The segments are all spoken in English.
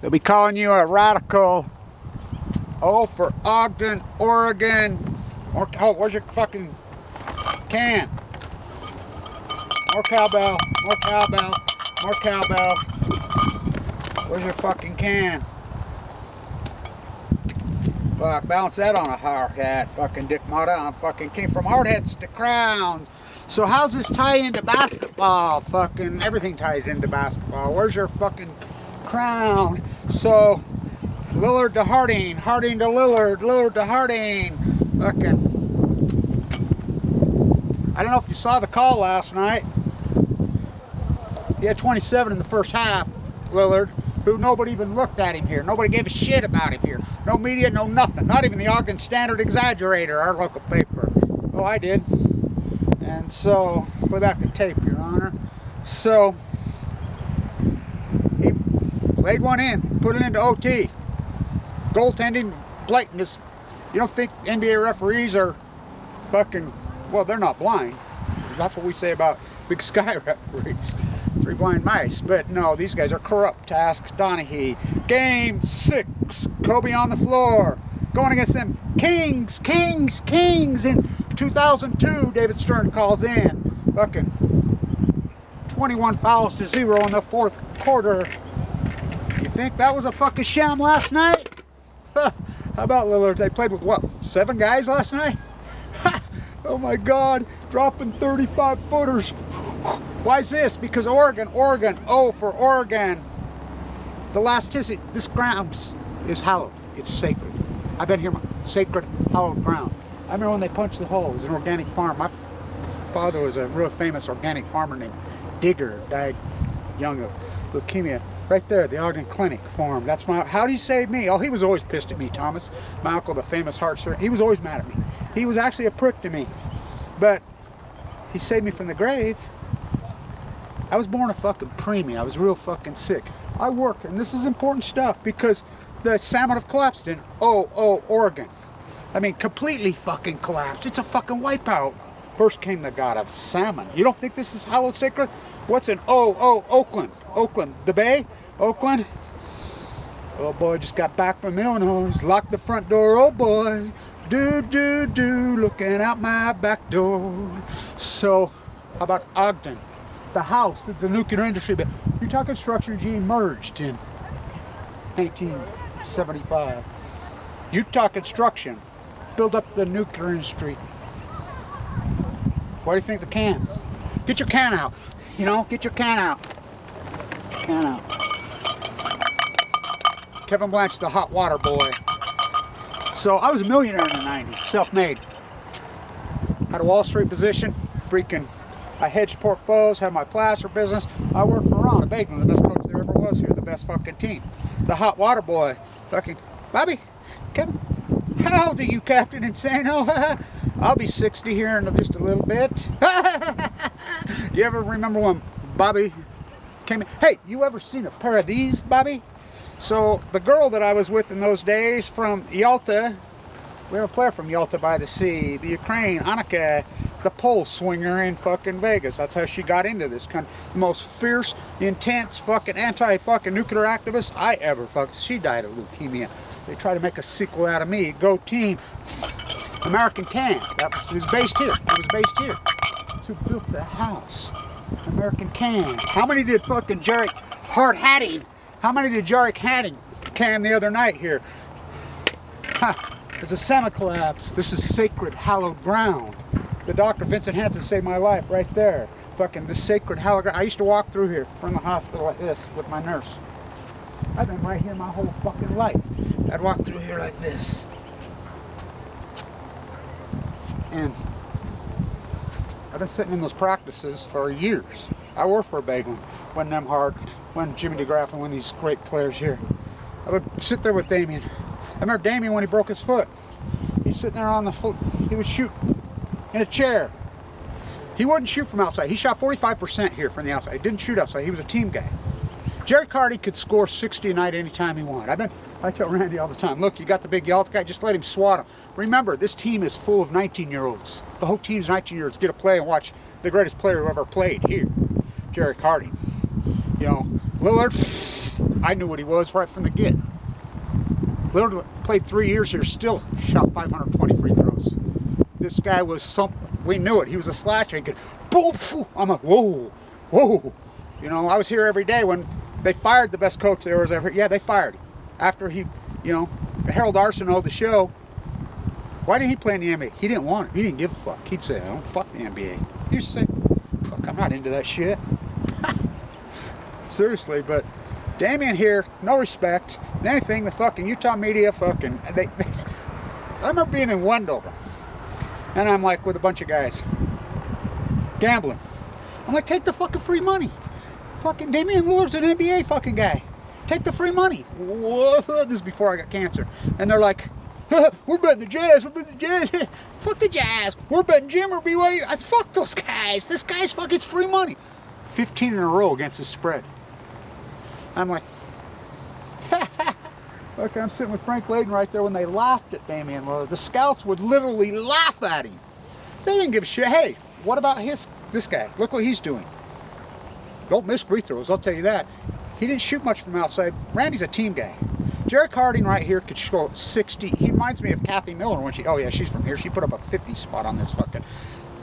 They'll be calling you a radical. Oh, for Ogden, Oregon. Oh, where's your fucking can? More cowbell, more cowbell, more cowbell. Where's your fucking can? Fuck, balance that on a hard hat. Fucking Dick Mata. I'm fucking king from hard hats to crowns. So how's this tie into basketball? Fucking everything ties into basketball. Where's your fucking crown? So Lillard to Harding, Harding to Lillard, Lillard to Harding. Fucking, I don't know if you saw the call last night. He had 27 in the first half, Lillard, who nobody even looked at him here. Nobody gave a shit about him here. No media, no nothing. Not even the Ogden Standard Exaggerator, our local paper. Oh, I did. And so, play back the tape, Your Honor. So, he laid one in, put it into OT. Goaltending, blatant. You don't think NBA referees are fucking, well, they're not blind. That's what we say about Big Sky referees. Three blind mice. But no, these guys are corrupt. Task Donahue. Game 6. Kobe on the floor. Going against them Kings. In 2002, David Stern calls in. Fucking 21 fouls to 0 in the fourth quarter. You think that was a fucking sham last night? How about Lillard? They played with what, 7 guys last night? Oh my God, dropping 35 footers. Why is this? Because Oregon, oh for Oregon. The last this ground is hallowed. It's sacred. I've been here, sacred, hallowed ground. I remember when they punched the hole. It was an organic farm. My father was a real famous organic farmer named Digger. Died young of leukemia. Right there, the Ogden Clinic farm. That's my, how do you save me? Oh, he was always pissed at me, Thomas. My uncle, the famous heart surgeon. He was always mad at me. He was actually a prick to me. But he saved me from the grave. I was born a fucking preemie. I was real fucking sick. I worked, and this is important stuff because the salmon have collapsed in Oregon. I mean, completely fucking collapsed. It's a fucking wipeout. First came the god of salmon. You don't think this is hallowed sacred? What's in Oakland? Oakland, the Bay? Oakland? Oh boy, just got back from Illinois. Locked the front door, oh boy. Looking out my back door. So, how about Ogden? The house that the nuclear industry built. Utah Construction G merged in 1975. Utah Construction built up the nuclear industry. Why do you think the can? Get your can out. You know, get your can out. Can out. Kevin Blanch, the hot water boy. So I was a millionaire in the 90s, self-made. Had a Wall Street position, freaking, I hedged portfolios, had my plaster business. I worked for Ron Bateman, the best coach there ever was here, the best fucking team. The hot water boy, fucking, Bobby, Kevin, how old are you, Captain Insano? I'll be 60 here in just a little bit. You ever remember when Bobby came in? Hey, you ever seen a pair of these, Bobby? So the girl that I was with in those days from Yalta, we have a player from Yalta by the sea, the Ukraine, Annika, the pole swinger in fucking Vegas. That's how she got into this country. The most fierce, intense, fucking anti-fucking nuclear activist I ever fucked. She died of leukemia. They tried to make a sequel out of me. Go team. American Can. That was based here. It was based here. Who built the house? American Can. How many did fucking Jarek Hard-Hatting? How many did Jarek Hatting can the other night here? Ha! There's a salmon collapse. This is sacred, hallowed ground. The Dr. Vincent Hansen saved my life right there. Fucking the sacred, hallowed ground. I used to walk through here from the hospital like this with my nurse. I've been right here my whole fucking life. I'd walk through here like this. And I've been sitting in those practices for years. I worked for Baglin when Nemhard, when Jimmy DeGraff, and when these great players here. I would sit there with Damien. I remember Damien when he broke his foot. He's sitting there on the foot. He would shoot in a chair. He wouldn't shoot from outside. He shot 45% here from the outside. He didn't shoot outside. He was a team guy. Jerry Carty could score 60 a night anytime he wanted. I tell Randy all the time, look, you got the big Yalta guy, just let him swat him. Remember, this team is full of 19-year-olds. The whole team's 19-year-olds. Get to play and watch the greatest player who ever played here, Jerry Carty. You know, Lillard, I knew what he was right from the get. Literally played 3 years here, still shot 520 free throws. This guy was something. We knew it. He was a slasher. He could boom, phew. I'm like, whoa, whoa. You know, I was here every day when they fired the best coach there was ever. Yeah, they fired him. After he, you know, Harold Arsenault, the show, why didn't he play in the NBA? He didn't want it. He didn't give a fuck. He'd say, I don't fuck the NBA. He used to say, fuck, I'm not into that shit. Seriously, but Damian here, no respect. And anything, the fucking Utah media fucking, I remember being in Wendover. And I'm like with a bunch of guys gambling. I'm like, take the fucking free money. Fucking Damian Lillard's an NBA fucking guy. Take the free money. Whoa, this is before I got cancer. And they're like, we're betting the Jazz. We're betting the Jazz. Fuck the Jazz. We're betting Jim or BYU. Fuck those guys. This guy's fucking, it's free money. 15 in a row against the spread. I'm like, okay, I'm sitting with Frank Layden right there when they laughed at Damian Lillard. The scouts would literally laugh at him. They didn't give a shit. Hey, what about this guy? Look what he's doing. Don't miss free throws, I'll tell you that. He didn't shoot much from outside. Randy's a team guy. Jarek Harding right here could score 60. He reminds me of Kathy Miller when oh yeah, she's from here. She put up a 50 spot on this fucking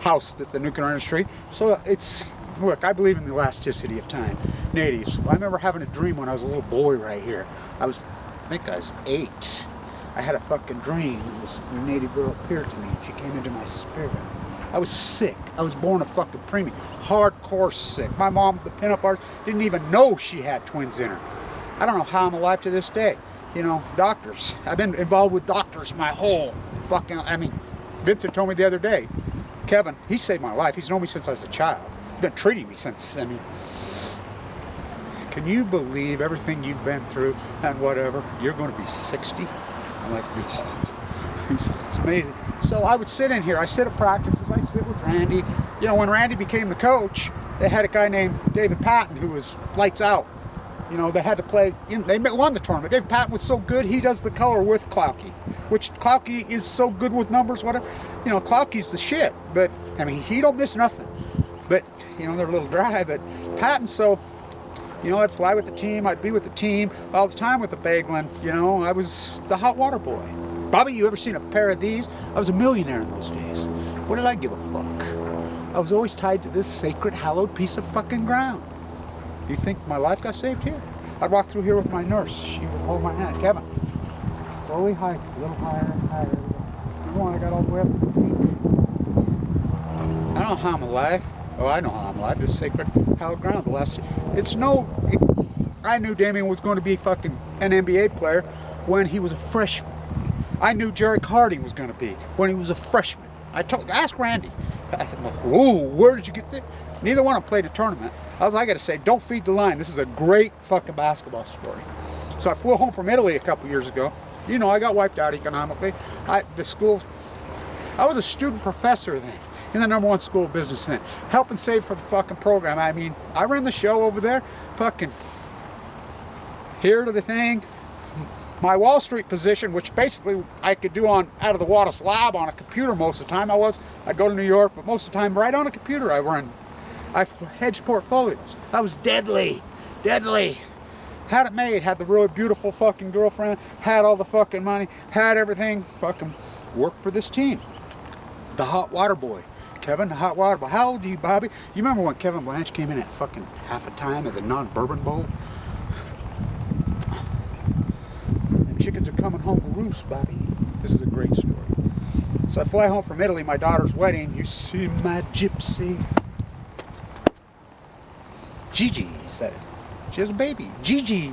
house that the nuclear industry. So it's, look, I believe in the elasticity of time. Natives. I remember having a dream when I was a little boy right here. I think I was 8. I had a fucking dream. This native girl appeared to me. She came into my spirit. I was sick. I was born a fucking preemie. Hardcore sick. My mom, the pinup artist, didn't even know she had twins in her. I don't know how I'm alive to this day. You know, doctors. I've been involved with doctors my whole fucking, I mean, Vincent told me the other day, Kevin, he saved my life. He's known me since I was a child. He's been treating me since, I mean, can you believe everything you've been through and whatever? You're going to be 60? I'm like, he says, it's amazing. So I would sit in here. I sit at practices. I sit with Randy. You know, when Randy became the coach, they had a guy named David Patton who was lights out. You know, they had to play, they won the tournament. David Patton was so good, he does the color with Klauke, which Klauke is so good with numbers, whatever. You know, Klauke's the shit, but, I mean, he don't miss nothing. But, you know, they're a little dry, but Patton, so, you know, I'd fly with the team, I'd be with the team all the time with the Bagelin. You know, I was the hot water boy. Bobby, you ever seen a pair of these? I was a millionaire in those days. What did I give a fuck? I was always tied to this sacred, hallowed piece of fucking ground. You think my life got saved here? I'd walk through here with my nurse. She would hold my hand. Kevin, slowly hike, a little higher and higher. Come on, I got all the way up to the peak. I don't know how I'm alive. Oh, I know how I'm alive. This sacred, hallowed ground. I knew Damian was going to be fucking an NBA player when he was a freshman. I knew Jarek Harding was going to be when he was a freshman. Ask Randy. I'm like, ooh, where did you get that? Neither one of them played a tournament. I got to say, don't feed the line. This is a great fucking basketball story. So I flew home from Italy a couple years ago. You know, I got wiped out economically. I was a student professor then in the #1 school of business then. Helping save for the fucking program. I mean, I ran the show over there. Fucking here to the thing. My Wall Street position, which basically I could do out of the Wattis lab on a computer most of the time. I'd go to New York, but most of the time right on a computer I hedged portfolios. I was deadly. Had it made, had the really beautiful fucking girlfriend, had all the fucking money, had everything, fucking worked for this team. The hot water boy. Kevin, the hot water boy. How old are you, Bobby? You remember when Kevin Blanch came in at fucking half a time of the non-bourbon bowl? Chickens are coming home to roost, Bobby. This is a great story. So I fly home from Italy, my daughter's wedding. You see my gypsy. Gigi said it. She has a baby. Gigi.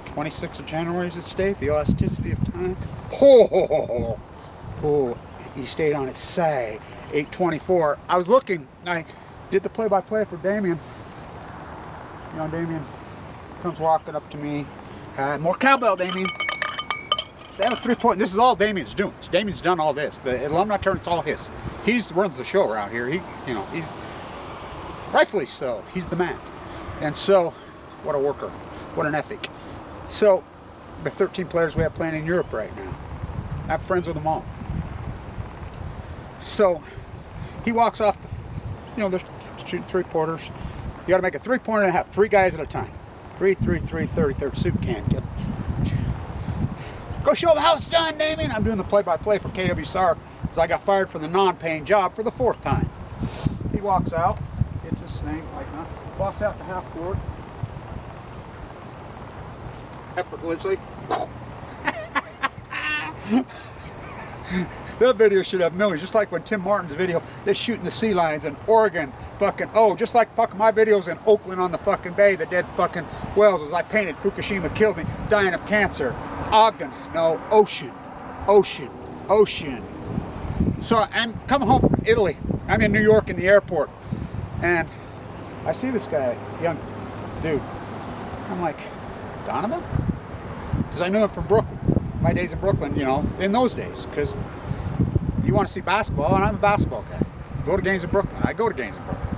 26th of January is its date. The elasticity of time. Oh, he stayed on his side. 8:24. I was looking. I did the play-by-play for Damian. You know, Damian comes walking up to me. More cowbell, Damian. They have a 3-point. This is all Damian's doing. Damian's done all this. The alumni tournament's all his. He runs the show around here. He's rightfully so. He's the man. And so, what a worker. What an ethic. So, the 13 players we have playing in Europe right now. I have friends with them all. So, he walks off. They're shooting 3-pointers. You got to make a 3-pointer and have 3 guys at a time. 333 33rd soup can. Go show them how it's done, Damien. I'm doing the play-by-play for KWSR because I got fired from the non-paying job for the 4th time. He walks out, gets his thing like that, walks out to half court, effortlessly. That video should have millions, just like when Tim Martin's video, they're shooting the sea lions in Oregon, fucking, oh, just like fucking my videos in Oakland on the fucking bay, the dead fucking whales as I painted, Fukushima killed me, dying of cancer, Ogden, no, ocean. So I'm coming home from Italy, I'm in New York in the airport, and I see this guy, young dude, I'm like, Donovan? Because I knew him from Brooklyn, my days in Brooklyn, you know, in those days, because you want to see basketball, and I'm a basketball guy. Go to games in Brooklyn. I go to games in Brooklyn.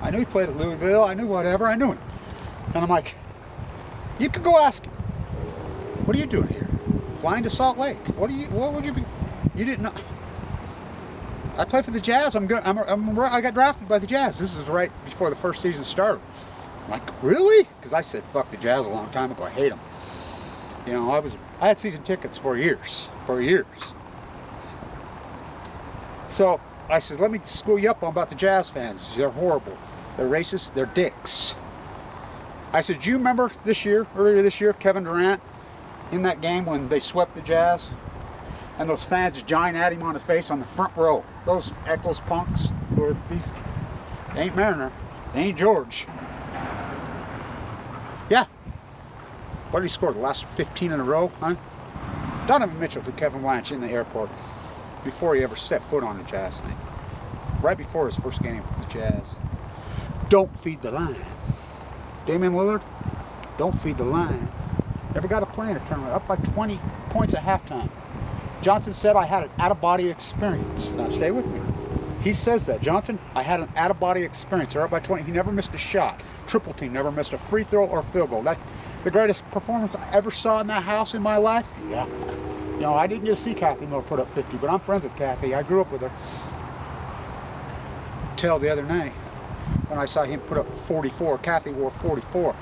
I knew he played at Louisville. I knew whatever. I knew him. And I'm like, you could go ask him. What are you doing here? Flying to Salt Lake. What would you be? You didn't know. I play for the Jazz. I got drafted by the Jazz. This is right before the first season started. I'm like, really? Because I said fuck the Jazz a long time ago. I hate them. You know, I had season tickets for years. So I said, let me school you up on about the Jazz fans. They're horrible. They're racist. They're dicks. I said, do you remember earlier this year, Kevin Durant in that game when they swept the Jazz? And those fans giant at him on his face on the front row. Those Eccles punks who are these. They ain't Mariner. They ain't George. Yeah. What did he score? The last 15 in a row, huh? Donovan Mitchell to Kevin Blanch in the airport before he ever set foot on the Jazz thing. Right before his first game with the Jazz. Don't feed the line. Damian Lillard, don't feed the line. Never got to play in a tournament. Up by 20 points at halftime. Johnson said I had an out-of-body experience. Now stay with me. He says that. Johnson, I had an out-of-body experience. They're up by 20. He never missed a shot. Triple team, never missed a free throw or field goal. That's the greatest performance I ever saw in that house in my life. Yeah. You know, I didn't get to see Kathy Miller put up 50, but I'm friends with Kathy. I grew up with her. Till the other night when I saw him put up 44. Kathy wore 44.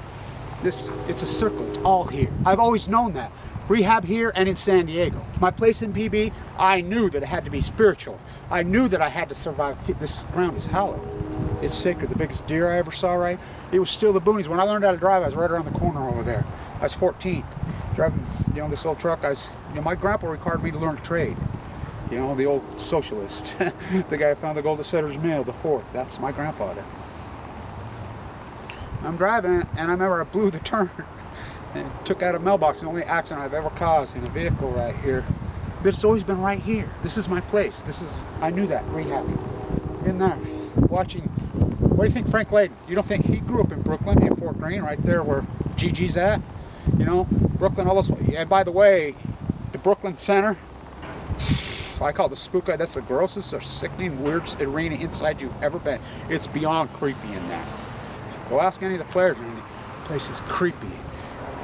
It's a circle. It's all here. I've always known that. Rehab here and in San Diego. My place in PB, I knew that it had to be spiritual. I knew that I had to survive. This ground is hallowed. It's sacred. The biggest deer I ever saw, right? It was still the boonies. When I learned how to drive, I was right around the corner over there. I was 14. Driving, you know, this old truck. My grandpa required me to learn a trade. You know, the old socialist. The guy who found the gold at Setter's Mill, the 4th. That's my grandfather. I'm driving, and I remember I blew the turn and took out a mailbox. The only accident I've ever caused in a vehicle right here. But it's always been right here. This is my place. I knew that, rehabbing. In there, watching. What do you think, Frank Layden? You don't think he grew up in Brooklyn, in Fort Greene, right there where Gigi's at? You know, Brooklyn, all those. And by the way, the Brooklyn Center, I call it the spook. That's the grossest or sickening, weirdest arena inside you've ever been. It's beyond creepy in there. Go ask any of the players. The place is creepy.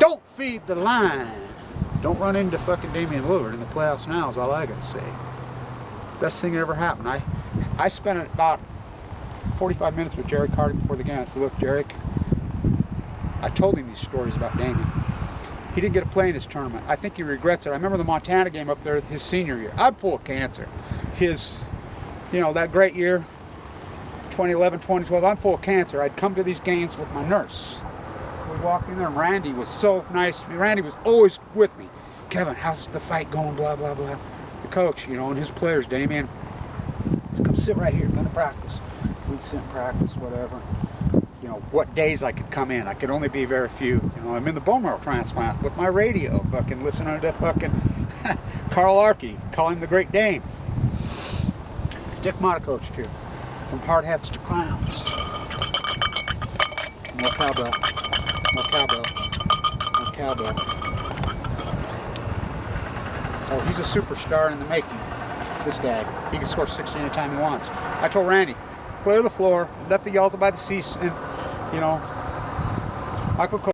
Don't feed the line. Don't run into fucking Damian Lillard in the playoffs now is all I gotta say. Best thing that ever happened. I spent about 45 minutes with Jerry Carter before the game. I said, look, Jerry, I told him these stories about Damian. He didn't get to play in this tournament. I think he regrets it. I remember the Montana game up there his senior year. I'm full of cancer. You know, that great year, 2011, 2012, I'm full of cancer. I'd come to these games with my nurse. We walked in there and Randy was so nice. Randy was always with me. Kevin, how's the fight going? Blah, blah, blah. The coach, you know, and his players, Damian, come sit right here, come to practice. We'd sit in practice, whatever. You know, what days I could come in. I could only be very few. You know, I'm in the bone marrow transplant with my radio, fucking listening to fucking Carl Arkey, call him the Great Dane. Dick Mata coached here. From hard hats to clowns. More cowbell. More cowbell. More cowbell. Oh, he's a superstar in the making. This guy. He can score 60 anytime he wants. I told Randy, clear the floor, let the Yalta by the sea, and, you know, Michael